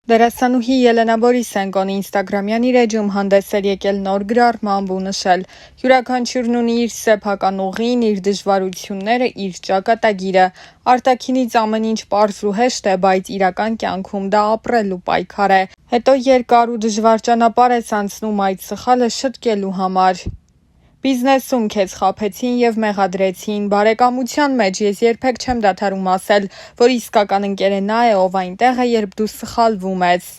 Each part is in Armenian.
Դերասանուհի Ելենա Բորիսենկոն ինստագրամյան իր էջում հանդես էր եկել նոր գրառմամբ ու նշել. յուրաքանչյուրն ունի իր սեփական ուղին, իր դժվարությունները, իր ճակատագիրը, արտաքինից ամեն ինչ պարզ ու հեշտ է, բայց իրական կյանքում դա ապրելու պայքար է, հետո երկար ու դժվար ճանապարհ ես անցնում այդ սխալը շտկելու համար: Բիզնեսում քեզ խաբեցին և մեղադրեցին, բարեկամության մեջ ես երբեք չեմ դադարում ասել, որ իսկական ընկերը նա է, ով այնտեղ է, երբ դու սխալվում ես: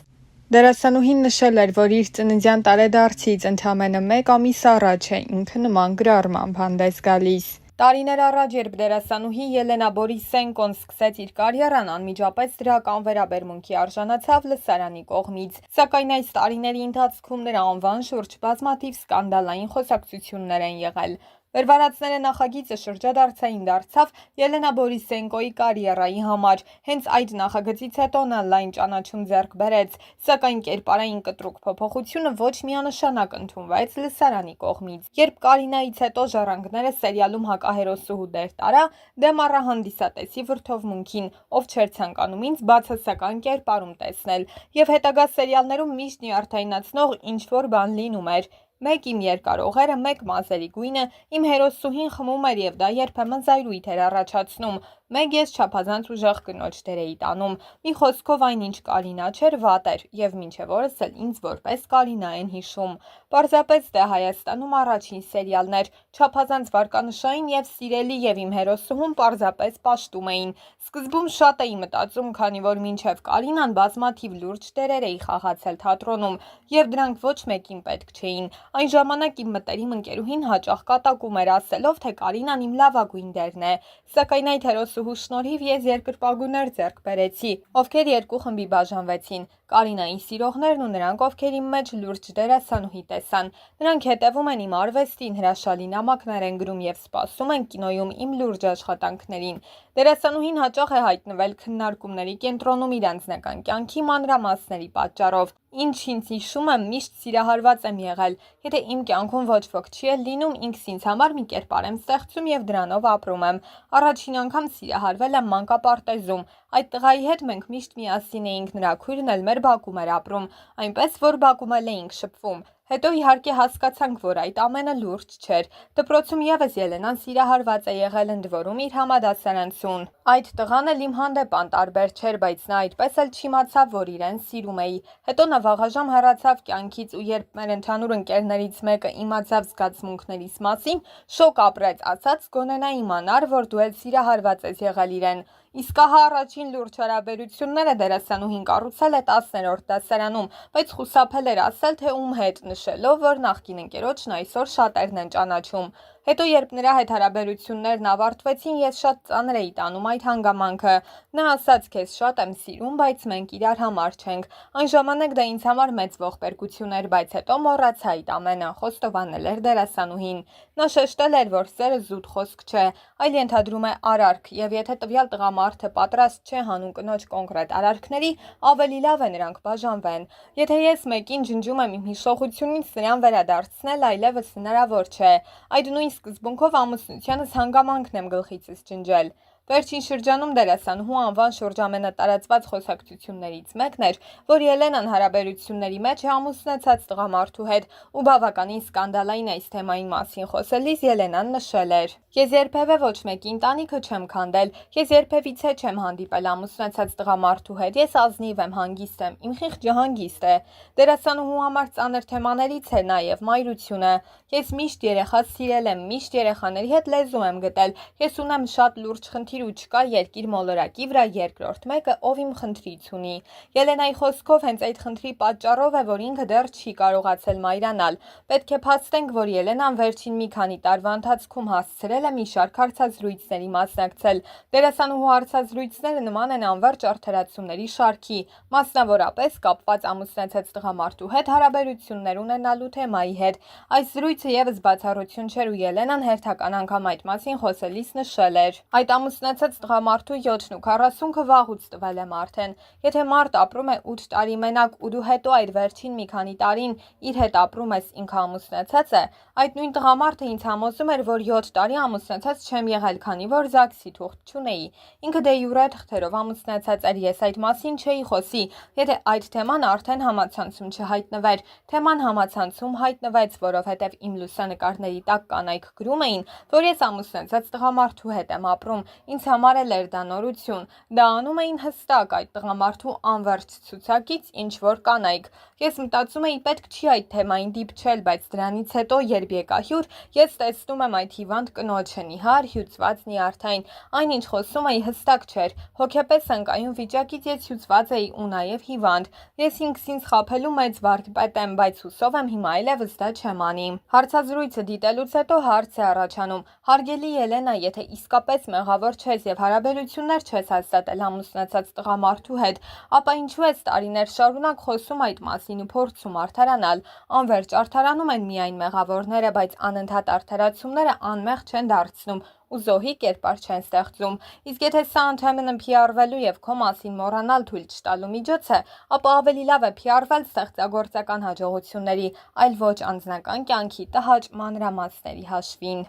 Դերասանուհին նշել էր, որ իր ծննդյան տարեդարձից ընդամենը 1 ամիս առաջ է ինքը նման գրառմամբ հանդես գալիս: Տարիներ առաջ, երբ դերասանուհի Ելենա Բորիսենկոն սկսեց իր կարիերան, անմիջապես դրական վերաբերմունքի արժանացավ լսարանի կողմից, սակայն այս տարիների ընթացքում նրա անվան շուրջ բազմաթիվ սկանդալային խոսակցություններ են եղել: Վերվարածները նախագիծը շրջադարձային դարձավ Ելենա Բորիսենկոյի կարիերայի համար, հենց այդ նախագծից հետո նա լայն ճանաչում ձեռք բերեց, սակայն կերպարային կտրուկ փոփոխությունը ոչ միանշանակ ընդունվեց լսարանի կողմից: Երբ Կարինայից հետո «Ժառանգները» սերիալում հակահերոսուհու դեր տարա, դեմ առա հանդիսատեսի վրդովմունքին, ով չէր ցանկանում ինձ բացասական կերպարում տեսնել, և հետագա սերիալներում միշտ նյարդայնացնող ինչ-որ բան լինում էր: Մեկ իմ երկար օղերը, մեկ մազերի գույնը, իմ հերոսուհին խմում էր և դա երբեմն զայրույթ էր առաջացնում, մեկ ես չափազանց ուժեղ կնոջ դեր էի տանում: Մի խոսքով այն ինչ Կարինա չէր, վատ էր, և մինչև օրս էլ ինձ որպես Կարինա են հիշում: Պարզապես դե Հայաստանում առաջին սերիալն էր, չափազանց վարկանշային և սիրելի և իմ հերոսուհուն պարզապես պաշտում էին: Սկզբում շատ էի մտածում, քանի որ մինչև Կարինան բազմաթիվ լուրջ դերեր էի խաղացել թատրոնում և դրանք ոչ մեկին պետք չէին: Այն ժամանակ իմ մտերիմ ընկերուհին հաճախ կատակում էր, ասելով, թե Կարինան իմ լավագույն դերն է: Սակայն այդ հերոսուհու շնորհիվ ես երկրպագուներ ձեռք բերեցի, ովքեր երկու խմբի բաժանվեցին: Կարինայի սիրողներն ու նրանք, ովքեր իմ մեջ լուրջ դերասանուհի տեսան: Նրանք հետևում են իմ արվեստին, հրաշալի նամակներ են գրում և սպասում են կինոյում իմ լուրջ աշխատանքներին: Դերասանուհին հաճախ է հայտնվել քննարկումների կենտրոնում իր անձնական կյանքի մանրամասների պատճառով, ինչ ինձ հիշում եմ, միշտ սիրահարված եմ եղել: Եթե իմ կյանքում ոչ ոք չի էլ լինում, ինքս ինձ համար մի կերպար եմ ստեղծում և դրանով ապրում եմ: Առաջին անգամ սիրահարվել եմ մանկապարտեզում: Այդ տղայի հետ մենք միշտ միասին էինք, նրա քույրն էլ մեր բակում էր ապրում, այնպես որ բակում էլ էինք շփվում: Հետո իհարկե հասկացանք, որ այդ ամենը լուրջ չէր: Դպրոցում ևս Ելենան սիրահարված է եղել, ընդ որում իր համադասարանցուն: Այդ տղան էլ իմ հանդեպ անտարբեր չէր, բայց նա այդպես էլ չիմացավ, որ իրեն սիրում էի: Հետո նա վաղաժամ հեռացավ կյանքից ու երբ մեր ընդհանուր ընկերներից մեկը իմացավ զգացմունքներիս մասին, շոկ ապրեց, ասաց գոնե նա իմանար, որ դու էլ սիրահարված ես եղել իրեն: Իսկ ահա առաջին լուրջ հարաբերությունները դերասանուհին կառուցել է 10-րդ դասարանում, բայց խուսափել էր ասել, թե ում հետ, նշելով, որ նախկին ընկերոջն այսօր շատերն են ճանաչում: Հետո երբ նրա հետ հարաբերություններն ավարտվեցին, ես շատ ծանր էի տանում այդ հանգամանքը: Նա ասաց քեզ շատ եմ սիրում, բայց մենք իրար համար չենք: Այն ժամանակ դա ինձ համար մեծ ողբերգություն էր, բայց հետո մոռացա այդ ամենը, խոստովանել էր դերասանուհին: Նա շեշտել էր, որ սերը զուտ խոսք չէ, այլ ենթադրում է արարք, և եթե տվյալ տղամարդը պատրաստ չէ հանուն կնոջ կոնկրետ արարքների, ավելի լավ է նրանք բաժանվեն: Եթե ես մեկին ջնջում եմ իմ հիշողությունից, նրան վերադարձնել այլևս հնարավոր չէ: Այդ նույն սկզբունքով ամուսնությանս հանգամանքն եմ գլխիցս ջնջել: Վերջին շրջանում դերասանուհու անվան շուրջ ամենատարածված խոսակցություններից մեկն էր, որ Ելենան հարաբերությունների մեջ է ամուսնացած տղամարդու հետ ու բավականին սկանդալային այս թեմայի մասին խոսելիս Ելենան նշել էր. «Ես երբևէ ոչ մեկի ընտանիքը չեմ քանդել, ես երբևիցե չեմ հանդիպել ամուսնացած տղամարդու հետ, ես ազնիվ եմ, հանգիստ եմ, իմ խիղճը հանգիստ է»: Դերասանուհու համար ծանր թեմաներից է նաև մայրությունը: «Ես միշտ երեխա սիրել եմ, միշտ երեխաների հետ լեզու եմ գտել, ես ունեմ շատ լուրջ խնդիր ու չկա երկիր մոլորակի վրա երկրորդ մեկը, ով իմ խնդրից ունի»: Ելենայի խոսքով հենց այդ խնդրի պատճառով է, որ ինքը դեռ չի կարողացել մայրանալ: Պետք է փաստենք, որ Ելենան վերջին մի քանի տարվա ընթացքում հասցրել է մի շարք հարցազրույցների մասնակցել: Դերասանուհու հարցազրույցները նման են անվերջ արդարացումների շարքի, մասնավորապես կապված ամուսնացած տղամարդու հետ հարաբերություններ ունենալու թեմայի հետ: Այս զրույցը ևս բացառություն չէր ու Ելենան հերթական անգամ այդ մասին խոսելիս նշել էր. «Այդ ամուսնացած ամուսնացած տղամարդու 740-ը վաղուց տվել եմ արդեն։ Եթե մարդ ապրում է 8 տարի մենակ ու դու հետո այդ վերջին մի քանի տարին իր հետ ապրում ես ինքը ամուսնացած է, այդ նույն տղամարդը ինձ համոզում էր, որ 7 տարի ամուսնացած չեմ եղել, քանի որ ԶԱԳՍ-ի թուղթ չունեի։ Ինքը դե յուրե թղթերով ամուսնացած էր, ես այդ մասին չէի խոսի, եթե այդ թեման արդեն համացանցում չհայտնվեր։ Թեման համացանցում հայտնվեց, որովհետև իմ լուսանկարների տակ կանայք գրում էին, որ ես ամուսնացած տղամարդու հետ եմ ապրում, ինձ համար էլ էր դա նորություն, դա անում էին հստակ այդ տղամարդու անվերջ ցուցակից ինչ-որ կանայք։ Ես մտածում էի պետք չի այդ թեմային դիպչել, բայց դրանից հետո երբ եկա հյուր, ես տեսնում եմ այդ հիվանդ կնոջը նիհար, հյուծված նիարդային, այնինչ խոսում էի հստակ չէր, հոգեպես ընկայուն վիճակից ես հյուծված էի ու նաև հիվանդ, ես ինքսինց խաբելու մեծ վարպետ եմ, բայց հուսով եմ հիմա այլևս դա չեմ անի։ Հարցազրույցը դիտելուց հետո հարց է առաջանում. Հարգելի Ելենա, եթե իսկապես մեղավոր չես եւ հարաբերություններ չես հաստատել ամուսնացած տղամարդու հետ, ապա ինչու ես տարիներ շարունակ խոսում այդ մասին ու փորձում արդարանալ։ Անverջ արդարանում են միայն մեղավորները, բայց անընդհատ արդարացումները անմեղ չեն դարձնում ու զոհի կերպար չեն ստեղծում։ Իսկ եթե սա ընդհանրապես PR-վելու եւ քո մասին մոռանալ թույլ չտալու միջոց է, ապա ավելի լավ է PR-վել ստեղծագործական հաջողությունների, այլ ոչ անձնական կյանքի տհաճ մանրամասների հաշվին։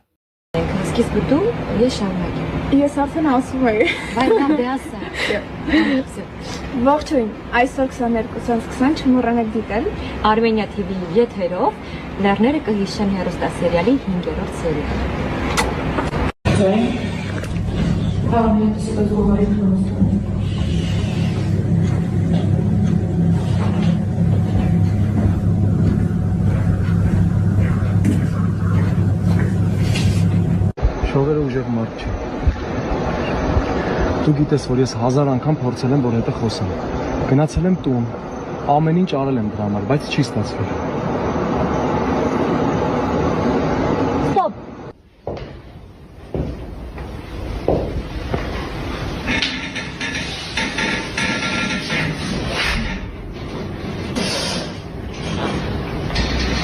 Սկիզբը դու, ես շարունակեմ։ Ես արդեն ասում էի։ Բայց դա դե ասա։ Ողջույն, այսօր 22-20 չմոռանաք դիտել Armenia TV-ի եթերով լեռները կհիշեն հեռուստասերիալի 5-րդ սերիա։ Շողերը ուժեղ մարդ չի։ Դու գիտես, որ ես 1000 անգամ փորձել եմ, որ հետը խոսեմ։ Գնացել եմ տուն, ամեն ինչ արել եմ դրա համար, բայց չի ստացվել։ Ստոպ։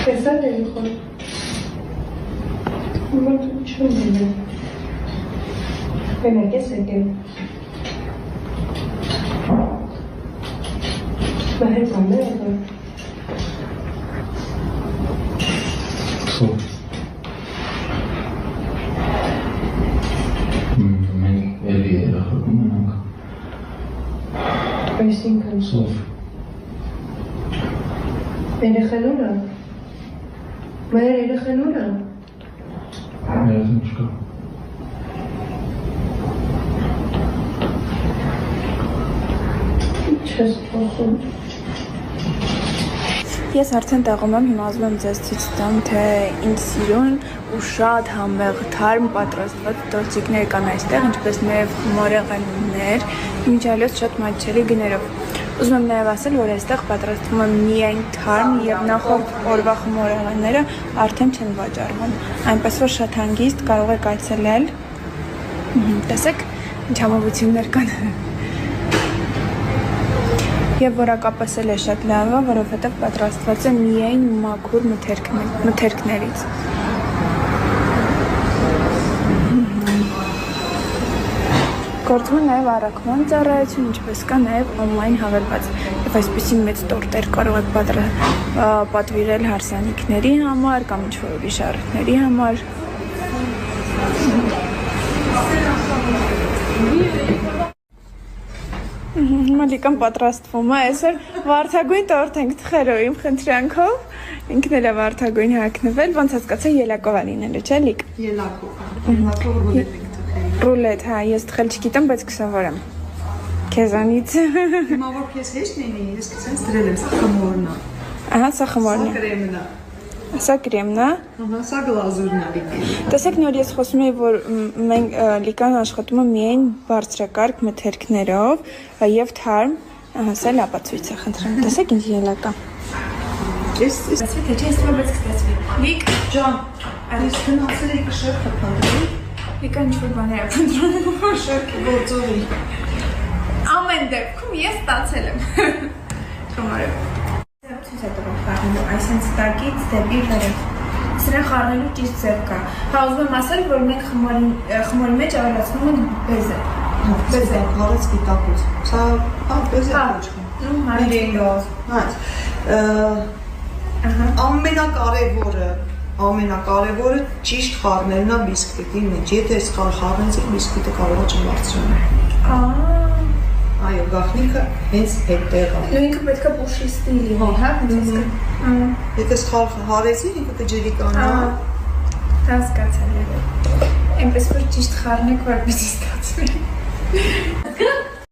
Տեսա՞ր եք խոր։ Ուրեմն չեմ դու։ Բեմեք ես եկել։ Բահեր կամեր եկել։ Սով։ Մենք էլի երախակում ենք։ Այսինքն Սով։ երեխեն ուր է։ Մեր երեխեն ուր է։ Երազում չկա։ Չես խոսում։ Ես արդեն տեղում եմ, հիմա ուզում եմ ձեզ ցույց տամ, թե ինչ սիրուն ու շատ համեղ թարմ պատրաստված տորտիկներ կան այստեղ, ինչպես նաև մորեղեններ, միջալոց շատ մատչելի գներով։ Ուզում եմ նաև ասել, որ այստեղ պատրաստվում է միայն թարմ եւ նախորդ օրվա մորեղենները արդեն չեն վաճառվում։ Այնպես որ շատ հանգիստ կարող եք այցելել։ Տեսեք, ինչ համովություններ կան։ Եվ որակապես էլ է շատ լավ, որովհետև պատրաստված է միայն մաքուր մթերքներից։ Գործում է նաև առաքման ծառայություն, ինչպես կա նաև on-line հավելված։ Եվ այսպիսի մեծ տորտեր կարող եք պատվիրել հարսանիքների համար կամ ինչ-որ ուրիշ առիթների համար։ Հիմա լիկան պատրաստվում է, այսօր վարդագույն տորտ ենք թխերով իմ խնդրանքով, ինքն էլ է վարդագույն հագնվել, ոնց հասկացա ելակով է լինելու, չէ լիկ։ Ելակով ռուլետ ենք թխել։ Ռուլետ, հա, ես թխել չգիտեմ, բայց կսովորեմ։ Քեզանից։ Հիմա որ քեզ հեշտ լինի, ես կցենց դրել եմ, սա խմորն է։ Ահա, սա խմորն է։ Կրեմն է։ Սա կրեմն է։ Ահա, սա գլազուրն է լիկի։ Տեսեք, նոր ես խոսում եի, որ մենք լիկան աշխատում է միայն բարձրակարգ մթերքներով եւ թարմ, ահա, սա լապացույց է, խնդրեմ։ Տեսեք, ինչ ելակ է։ Ես Ստացվի, թե չէ, բայց կստացվի։ Լիկ, ջան, այս գնացել եք շերտը փնտրել։ լիկան ինչ-որ բաներ է փնտրում։ Շերտը գործողի։ Ամեն դեպքում ես ստացել եմ։ Շնորհակալ։ Ցույց է տվել ֆարմը, այսինքն ստակից դեպի վերև։ Սրան խառնելու ճիշտ ձև կա։ Հա ուզում եմ ասել, որ մենք խմորի մեջ ավելացնում ենք բեզը։ Բեզը հարած գիտակուց։ Սա բեզը ոչ։ Մերենգոս։ Ամենակարևորը ճիշտ խառնելն է բիսկվիտի մեջ։ Եթե սխալ խառնեցիք, բիսկվիտը կարող է չբարձրանալ։ Այո, գաղտնիքը հենց այդտեղ է։ Ինքը պետք է պուշի ստիլի, հա, Եթե սխալ հարեցիք, ինքը կջրի կանա։ հասկացա։ Այնպես որ ճիշտ խառնեք, որպեսզի ստացվի։